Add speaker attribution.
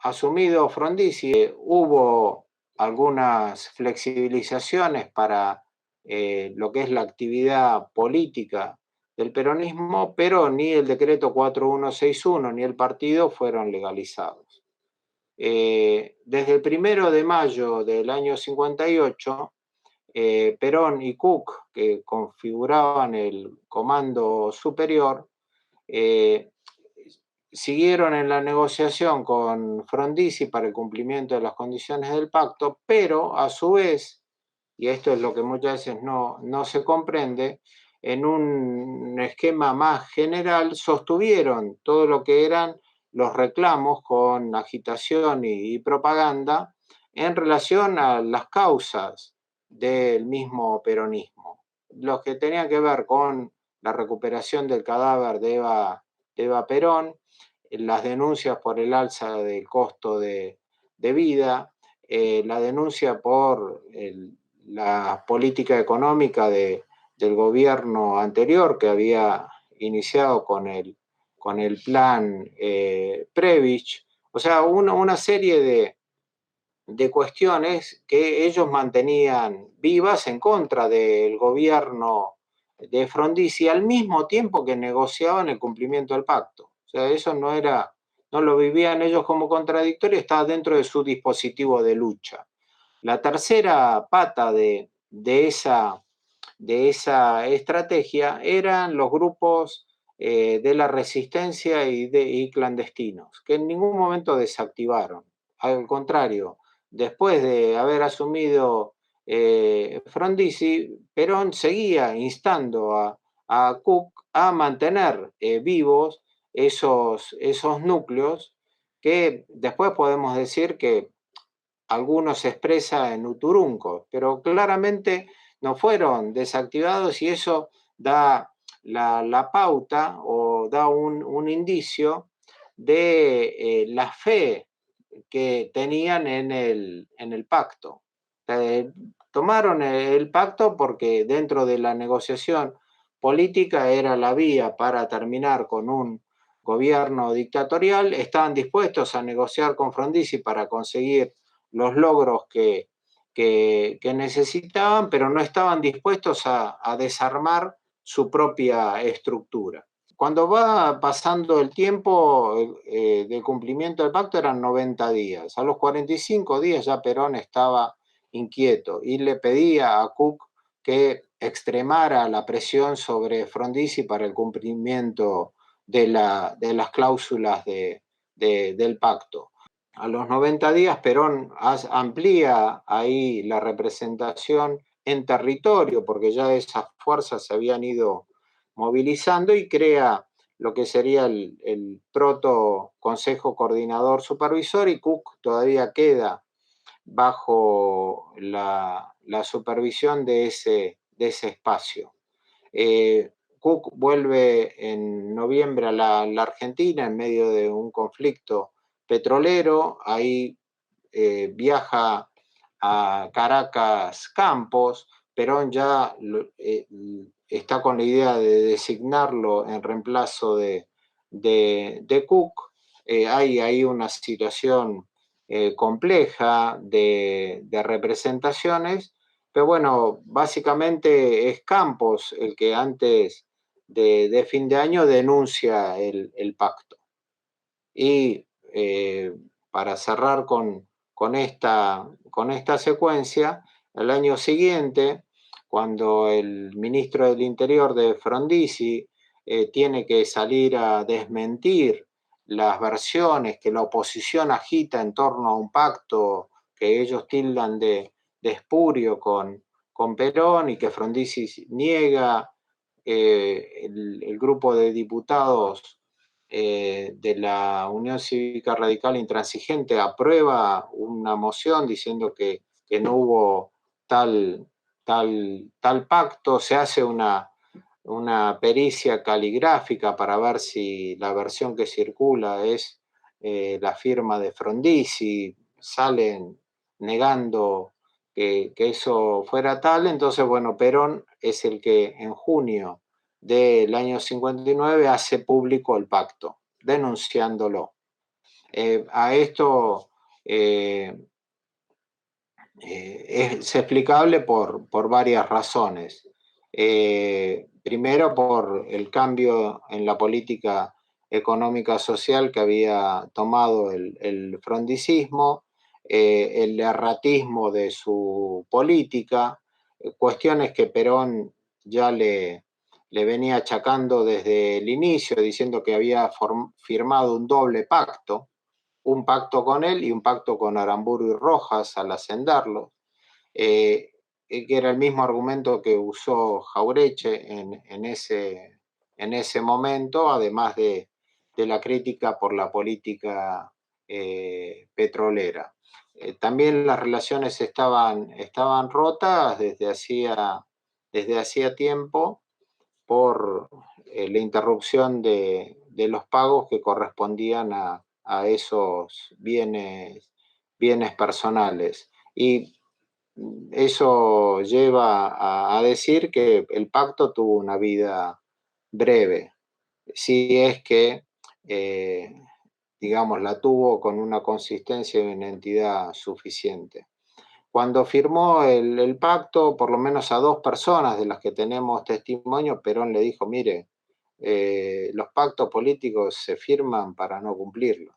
Speaker 1: asumido Frondizi, hubo algunas flexibilizaciones para lo que es la actividad política del peronismo, pero ni el decreto 4161 ni el partido fueron legalizados. Desde el 1 de mayo del año 58, Perón y Cook, que configuraban el Comando Superior, siguieron en la negociación con Frondizi para el cumplimiento de las condiciones del pacto, pero a su vez, y esto es lo que muchas veces no se comprende, en un esquema más general sostuvieron todo lo que eran los reclamos con agitación y propaganda en relación a las causas del mismo peronismo, los que tenían que ver con la recuperación del cadáver de Eva Perón, las denuncias por el alza del costo de vida, la denuncia por la política económica del gobierno anterior que había iniciado con el plan Previch, o sea, una serie de cuestiones que ellos mantenían vivas en contra del gobierno de Frondizi al mismo tiempo que negociaban el cumplimiento del pacto. O sea, eso no lo vivían ellos como contradictorio, estaba dentro de su dispositivo de lucha. La tercera pata de esa estrategia eran los grupos de la resistencia y clandestinos, que en ningún momento desactivaron. Al contrario, después de haber asumido Frondizi, Perón seguía instando a Cook a mantener vivos esos núcleos que después podemos decir que algunos se expresa en Uturunco, pero claramente no fueron desactivados y eso da la pauta o da un indicio de la fe que tenían en el pacto. Tomaron el pacto porque dentro de la negociación política era la vía para terminar con un gobierno dictatorial, estaban dispuestos a negociar con Frondizi para conseguir los logros que necesitaban, pero no estaban dispuestos a desarmar su propia estructura. Cuando va pasando el tiempo de cumplimiento del pacto eran 90 días. A los 45 días ya Perón estaba inquieto y le pedía a Cook que extremara la presión sobre Frondizi para el cumplimiento de las cláusulas del pacto. A los 90 días Perón amplía ahí la representación en territorio, porque ya esas fuerzas se habían ido movilizando y crea lo que sería el proto Consejo Coordinador Supervisor, y Cook todavía queda bajo la supervisión de ese espacio. Cook vuelve en noviembre a la Argentina en medio de un conflicto petrolero, ahí viaja a Caracas Campos, Perón ya está con la idea de designarlo en reemplazo de Cook. Hay ahí una situación compleja de representaciones, pero bueno, básicamente es Campos el que antes de fin de año denuncia el pacto. Y para cerrar con esta secuencia, el año siguiente, cuando el ministro del Interior de Frondizi tiene que salir a desmentir las versiones que la oposición agita en torno a un pacto que ellos tildan de espurio con Perón y que Frondizi niega, el grupo de diputados de la Unión Cívica Radical Intransigente aprueba una moción diciendo que no hubo tal pacto, se hace una pericia caligráfica para ver si la versión que circula es la firma de Frondizi, salen negando que eso fuera tal. Entonces, bueno, Perón es el que en junio del año 59 hace público el pacto, denunciándolo. A esto es explicable por varias razones. Primero, por el cambio en la política económica social que había tomado el frondicismo, el erratismo de su política, cuestiones que Perón ya le venía achacando desde el inicio, diciendo que había firmado un doble pacto, un pacto con él y un pacto con Aramburu y Rojas al ascenderlo, que era el mismo argumento que usó Jaureche en ese momento, además de la crítica por la política petrolera. También las relaciones estaban rotas desde hacía tiempo por la interrupción de los pagos que correspondían a esos bienes personales. Y eso lleva a decir que el pacto tuvo una vida breve, si es que, digamos, la tuvo con una consistencia y una entidad suficiente. Cuando firmó el pacto, por lo menos a dos personas de las que tenemos testimonio, Perón le dijo, mire, los pactos políticos se firman para no cumplirlos.